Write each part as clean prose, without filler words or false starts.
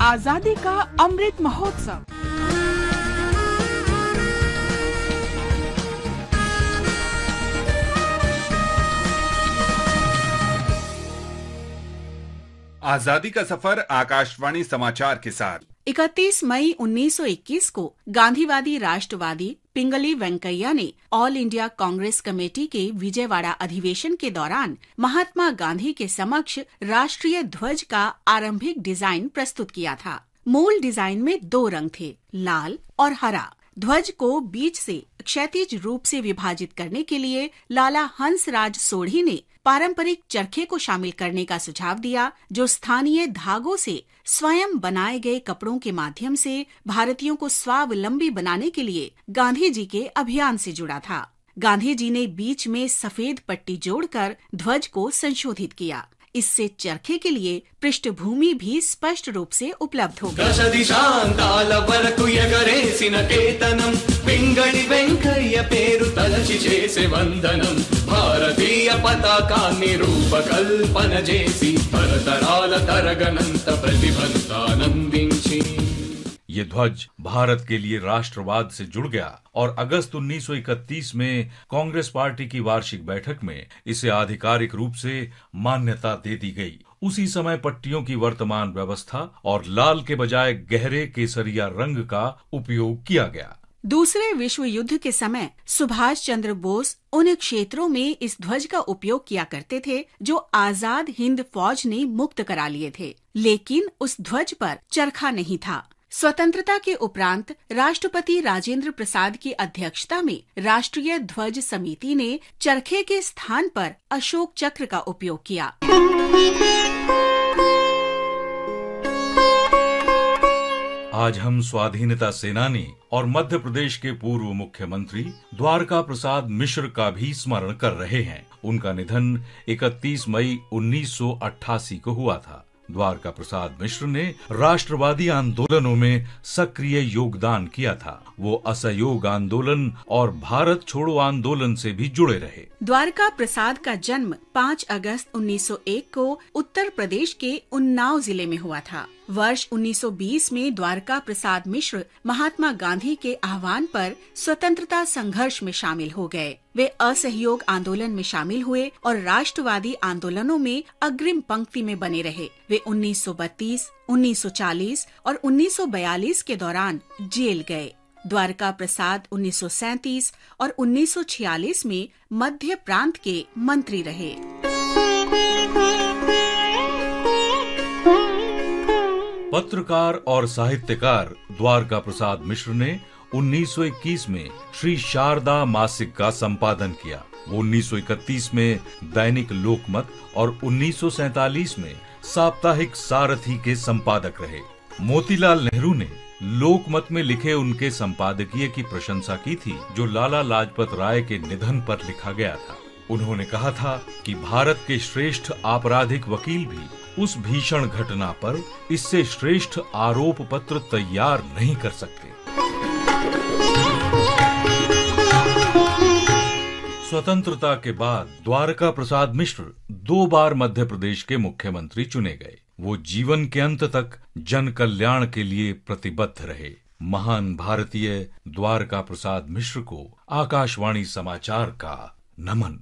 आजादी का अमृत महोत्सव। आजादी का सफर आकाशवाणी समाचार के साथ 31 मई 1921 को गांधीवादी राष्ट्रवादी पिंगली वेंकैया ने ऑल इंडिया कांग्रेस कमेटी के विजयवाड़ा अधिवेशन के दौरान महात्मा गांधी के समक्ष राष्ट्रीय ध्वज का आरंभिक डिजाइन प्रस्तुत किया था। मूल डिजाइन में 2 रंग थे, लाल और हरा। ध्वज को बीच से क्षैतिज रूप से विभाजित करने के लिए लाला हंसराज सोढ़ी ने पारंपरिक चरखे को शामिल करने का सुझाव दिया, जो स्थानीय धागों से स्वयं बनाए गए कपड़ों के माध्यम से भारतीयों को स्वावलंबी बनाने के लिए गांधी जी के अभियान से जुड़ा था। गांधी जी ने बीच में सफेद पट्टी जोड़कर ध्वज को संशोधित किया। इससे चरखे के लिए पृष्ठभूमि भी स्पष्ट रूप से उपलब्ध हो गई। भारतीय पताका निरूपकल्पन जेसी भरतराल तरगनंत प्रतिभंतानंदिंची। ये ध्वज भारत के लिए राष्ट्रवाद से जुड़ गया और अगस्त 1931 में कांग्रेस पार्टी की वार्षिक बैठक में इसे आधिकारिक रूप से मान्यता दे दी गई। उसी समय पट्टियों की वर्तमान व्यवस्था और लाल के बजाय गहरे केसरिया रंग का उपयोग किया गया। दूसरे विश्व युद्ध के समय सुभाष चंद्र बोस उन क्षेत्रों में इस ध्वज का उपयोग किया करते थे जो आजाद हिंद फौज ने मुक्त करा लिए थे, लेकिन उस ध्वज पर चरखा नहीं था। स्वतंत्रता के उपरांत राष्ट्रपति राजेंद्र प्रसाद की अध्यक्षता में राष्ट्रीय ध्वज समिति ने चरखे के स्थान पर अशोक चक्र का उपयोग किया। आज हम स्वाधीनता सेनानी और मध्य प्रदेश के पूर्व मुख्यमंत्री द्वारका प्रसाद मिश्र का भी स्मरण कर रहे हैं। उनका निधन 31 मई 1988 को हुआ था। द्वारका प्रसाद मिश्र ने राष्ट्रवादी आंदोलनों में सक्रिय योगदान किया था। वो असहयोग आंदोलन और भारत छोड़ो आंदोलन से भी जुड़े रहे। द्वारका प्रसाद का जन्म 5 अगस्त 1901 को उत्तर प्रदेश के उन्नाव जिले में हुआ था। वर्ष 1920 में द्वारका प्रसाद मिश्र महात्मा गांधी के आह्वान पर स्वतंत्रता संघर्ष में शामिल हो गए। वे असहयोग आंदोलन में शामिल हुए और राष्ट्रवादी आंदोलनों में अग्रिम पंक्ति में बने रहे। वे 1932, 1940 और 1942 के दौरान जेल गए। द्वारका प्रसाद 1937 और 1946 में मध्य प्रांत के मंत्री रहे। पत्रकार और साहित्यकार द्वारका प्रसाद मिश्र ने 1921 में श्री शारदा मासिक का संपादन किया। वो 1931 में दैनिक लोकमत और 1947 में साप्ताहिक सारथी के संपादक रहे। मोतीलाल नेहरू ने लोकमत में लिखे उनके संपादकीय की प्रशंसा की थी, जो लाला लाजपत राय के निधन पर लिखा गया था। उन्होंने कहा था कि भारत के श्रेष्ठ आपराधिक वकील भी उस भीषण घटना पर इससे श्रेष्ठ आरोप पत्र तैयार नहीं कर सकते। स्वतंत्रता के बाद द्वारका प्रसाद मिश्र 2 बार मध्य प्रदेश के मुख्यमंत्री चुने गए। वो जीवन के अंत तक जन कल्याण के लिए प्रतिबद्ध रहे। महान भारतीय द्वारका प्रसाद मिश्र को आकाशवाणी समाचार का नमन।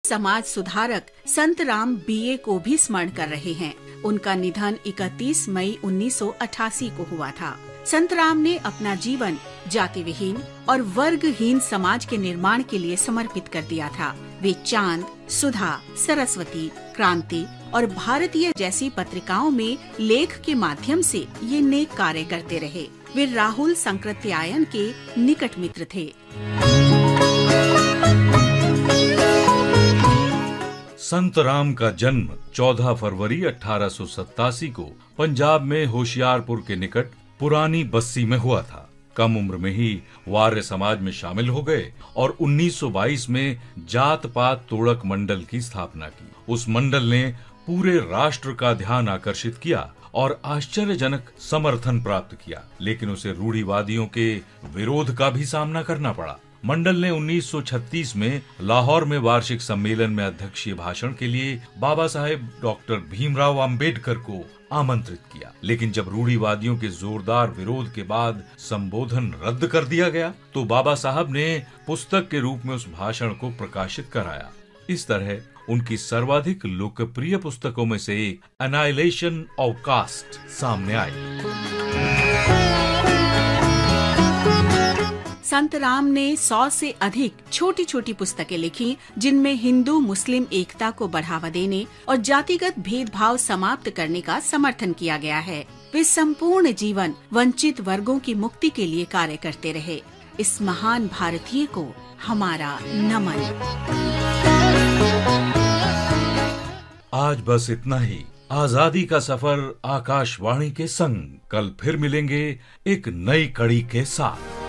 समाज सुधारक संत राम बीए को भी स्मरण कर रहे हैं। उनका निधन 31 मई 1988 को हुआ था। संत राम ने अपना जीवन जाति विहीन और वर्गहीन समाज के निर्माण के लिए समर्पित कर दिया था। वे चांद, सुधा, सरस्वती, क्रांति और भारतीय जैसी पत्रिकाओं में लेख के माध्यम से ये नेक कार्य करते रहे। वे राहुल संकृत्यायन के निकट मित्र थे। संत राम का जन्म 14 फरवरी 1887 को पंजाब में होशियारपुर के निकट पुरानी बस्सी में हुआ था। कम उम्र में ही वार्य समाज में शामिल हो गए और 1922 में जात पात तोड़क मंडल की स्थापना की। उस मंडल ने पूरे राष्ट्र का ध्यान आकर्षित किया और आश्चर्यजनक समर्थन प्राप्त किया, लेकिन उसे रूढ़िवादियों के विरोध का भी सामना करना पड़ा। मंडल ने 1936 में लाहौर में वार्षिक सम्मेलन में अध्यक्षीय भाषण के लिए बाबा साहेब डॉक्टर भीमराव अंबेडकर को आमंत्रित किया, लेकिन जब रूढ़िवादियों के जोरदार विरोध के बाद संबोधन रद्द कर दिया गया तो बाबा साहब ने पुस्तक के रूप में उस भाषण को प्रकाशित कराया। इस तरह उनकी सर्वाधिक लोकप्रिय पुस्तकों में से एक एनाइलेशन ऑफ कास्ट सामने आई। संत राम ने 100 से अधिक छोटी छोटी पुस्तकें लिखी, जिनमें हिंदू मुस्लिम एकता को बढ़ावा देने और जातिगत भेदभाव समाप्त करने का समर्थन किया गया है। वे संपूर्ण जीवन वंचित वर्गों की मुक्ति के लिए कार्य करते रहे। इस महान भारतीय को हमारा नमन। आज बस इतना ही। आजादी का सफर आकाशवाणी के संग। कल फिर मिलेंगे एक नई कड़ी के साथ।